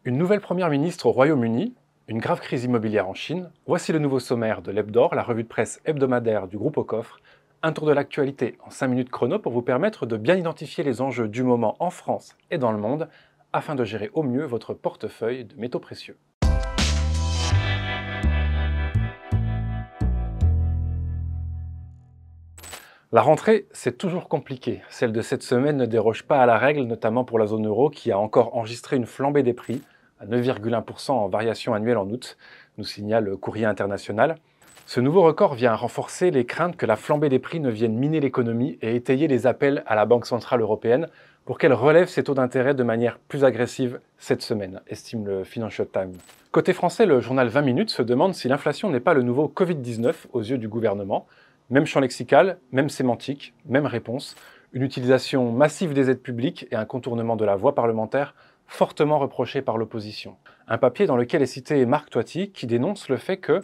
Une nouvelle première ministre au Royaume-Uni, une grave crise immobilière en Chine, voici le nouveau sommaire de l'Hebdor, la revue de presse hebdomadaire du groupe au coffre. Un tour de l'actualité en 5 minutes chrono pour vous permettre de bien identifier les enjeux du moment en France et dans le monde, afin de gérer au mieux votre portefeuille de métaux précieux. La rentrée, c'est toujours compliqué. Celle de cette semaine ne déroge pas à la règle, notamment pour la zone euro qui a encore enregistré une flambée des prix à 9,1% en variation annuelle en août, nous signale le Courrier international. Ce nouveau record vient renforcer les craintes que la flambée des prix ne vienne miner l'économie et étayer les appels à la Banque centrale européenne pour qu'elle relève ses taux d'intérêt de manière plus agressive cette semaine, estime le Financial Times. Côté français, le journal 20 minutes se demande si l'inflation n'est pas le nouveau Covid-19 aux yeux du gouvernement. Même champ lexical, même sémantique, même réponse, une utilisation massive des aides publiques et un contournement de la voie parlementaire fortement reproché par l'opposition. Un papier dans lequel est cité Marc Toiti qui dénonce le fait que,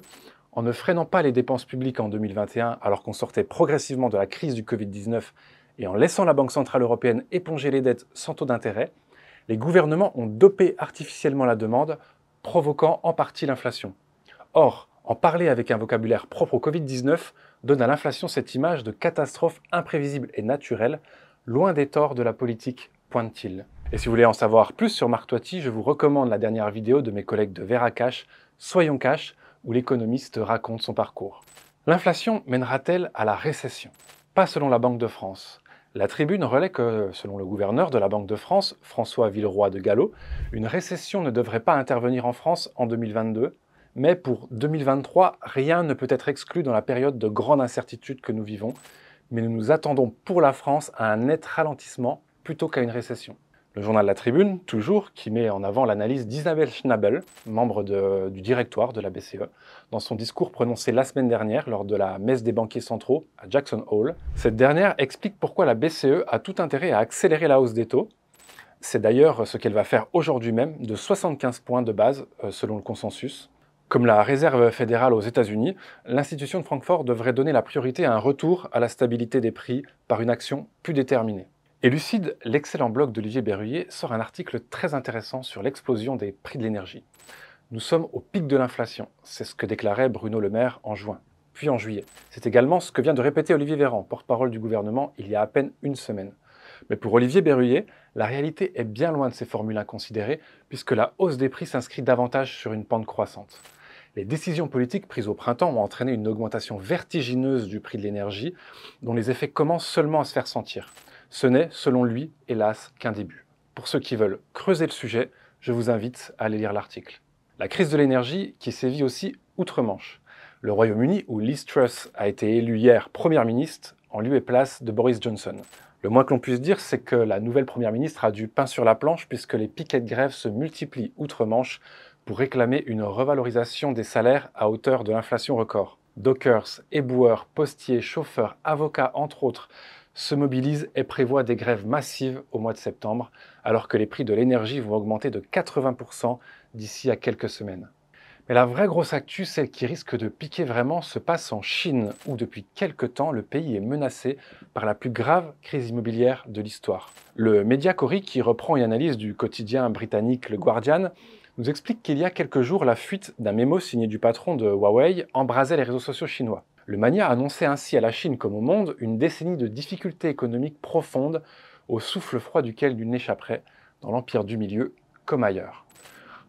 en ne freinant pas les dépenses publiques en 2021 alors qu'on sortait progressivement de la crise du Covid-19 et en laissant la Banque centrale européenne éponger les dettes sans taux d'intérêt, les gouvernements ont dopé artificiellement la demande, provoquant en partie l'inflation. Or, en parler avec un vocabulaire propre au Covid-19 donne à l'inflation cette image de catastrophe imprévisible et naturelle, loin des torts de la politique, pointe-t-il. Et si vous voulez en savoir plus sur Marc Toiti, je vous recommande la dernière vidéo de mes collègues de Veracash, Soyons Cash, où l'économiste raconte son parcours. L'inflation mènera-t-elle à la récession? Pas selon la Banque de France. La Tribune relaie que, selon le gouverneur de la Banque de France, François Villeroy de Galhau, une récession ne devrait pas intervenir en France en 2022, mais pour 2023, rien ne peut être exclu dans la période de grande incertitude que nous vivons, mais nous nous attendons pour la France à un net ralentissement plutôt qu'à une récession. Le journal La Tribune, toujours, qui met en avant l'analyse d'Isabelle Schnabel, membre du directoire de la BCE, dans son discours prononcé la semaine dernière lors de la messe des banquiers centraux à Jackson Hole. Cette dernière explique pourquoi la BCE a tout intérêt à accélérer la hausse des taux. C'est d'ailleurs ce qu'elle va faire aujourd'hui même, de 75 points de base selon le consensus. Comme la Réserve fédérale aux États-Unis, l'institution de Francfort devrait donner la priorité à un retour à la stabilité des prix par une action plus déterminée. Et lucide, l'excellent blog d'Olivier Berruyer sort un article très intéressant sur l'explosion des prix de l'énergie. Nous sommes au pic de l'inflation, c'est ce que déclarait Bruno Le Maire en juin, puis en juillet. C'est également ce que vient de répéter Olivier Véran, porte-parole du gouvernement, il y a à peine une semaine. Mais pour Olivier Berruyer, la réalité est bien loin de ces formules inconsidérées, puisque la hausse des prix s'inscrit davantage sur une pente croissante. Les décisions politiques prises au printemps ont entraîné une augmentation vertigineuse du prix de l'énergie, dont les effets commencent seulement à se faire sentir. Ce n'est, selon lui, hélas, qu'un début. Pour ceux qui veulent creuser le sujet, je vous invite à aller lire l'article. La crise de l'énergie qui sévit aussi outre-Manche. Le Royaume-Uni, où Liz Truss a été élue hier Première ministre, en lieu et place de Boris Johnson. Le moins que l'on puisse dire, c'est que la nouvelle Première ministre a du pain sur la planche puisque les piquets de grève se multiplient outre-Manche pour réclamer une revalorisation des salaires à hauteur de l'inflation record. Dockers, éboueurs, postiers, chauffeurs, avocats, entre autres, se mobilisent et prévoient des grèves massives au mois de septembre, alors que les prix de l'énergie vont augmenter de 80% d'ici à quelques semaines. Mais la vraie grosse actu, celle qui risque de piquer vraiment, se passe en Chine, où depuis quelques temps, le pays est menacé par la plus grave crise immobilière de l'histoire. Le média Cori, qui reprend une analyse du quotidien britannique Le Guardian, nous explique qu'il y a quelques jours, la fuite d'un mémo signé du patron de Huawei embrasait les réseaux sociaux chinois. Le mania annonçait ainsi à la Chine comme au monde une décennie de difficultés économiques profondes, au souffle froid duquel nul n'échapperait, dans l'empire du milieu comme ailleurs.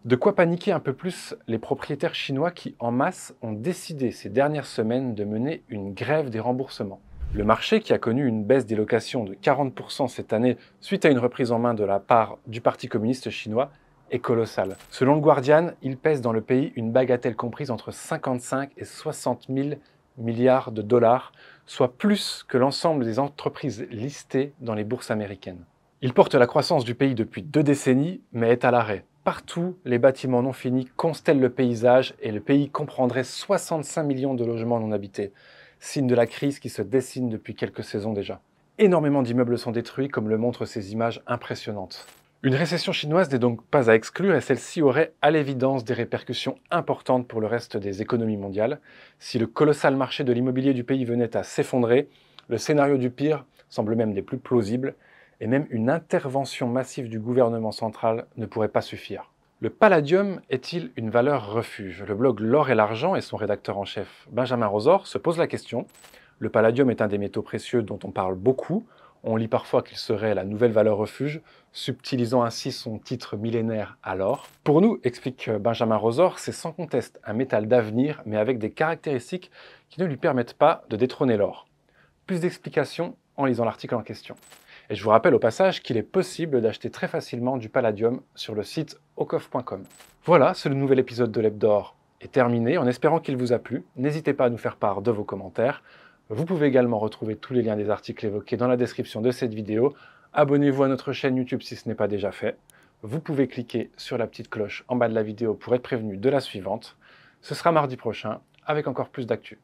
De quoi paniquer un peu plus les propriétaires chinois qui, en masse, ont décidé ces dernières semaines de mener une grève des remboursements. Le marché, qui a connu une baisse des locations de 40% cette année suite à une reprise en main de la part du Parti communiste chinois, est colossal. Selon le Guardian, il pèse dans le pays une bagatelle comprise entre 55 et 60 000 milliards de dollars, soit plus que l'ensemble des entreprises listées dans les bourses américaines. Il porte la croissance du pays depuis 2 décennies, mais est à l'arrêt. Partout, les bâtiments non finis constellent le paysage et le pays comprendrait 65 millions de logements non habités, signe de la crise qui se dessine depuis quelques saisons déjà. Énormément d'immeubles sont détruits, comme le montrent ces images impressionnantes. Une récession chinoise n'est donc pas à exclure et celle-ci aurait à l'évidence des répercussions importantes pour le reste des économies mondiales. Si le colossal marché de l'immobilier du pays venait à s'effondrer, le scénario du pire semble même des plus plausibles et même une intervention massive du gouvernement central ne pourrait pas suffire. Le palladium est-il une valeur refuge? Le blog L'Or et l'Argent et son rédacteur en chef Benjamin Rosor se posent la question. Le palladium est un des métaux précieux dont on parle beaucoup. On lit parfois qu'il serait la nouvelle valeur refuge, subtilisant ainsi son titre millénaire à l'or. Pour nous, explique Benjamin Rosor, c'est sans conteste un métal d'avenir, mais avec des caractéristiques qui ne lui permettent pas de détrôner l'or. Plus d'explications en lisant l'article en question. Et je vous rappelle au passage qu'il est possible d'acheter très facilement du palladium sur le site ocof.com. Voilà, ce nouvel épisode de l'Hebdor est terminé, en espérant qu'il vous a plu. N'hésitez pas à nous faire part de vos commentaires. Vous pouvez également retrouver tous les liens des articles évoqués dans la description de cette vidéo. Abonnez-vous à notre chaîne YouTube si ce n'est pas déjà fait. Vous pouvez cliquer sur la petite cloche en bas de la vidéo pour être prévenu de la suivante. Ce sera mardi prochain avec encore plus d'actu.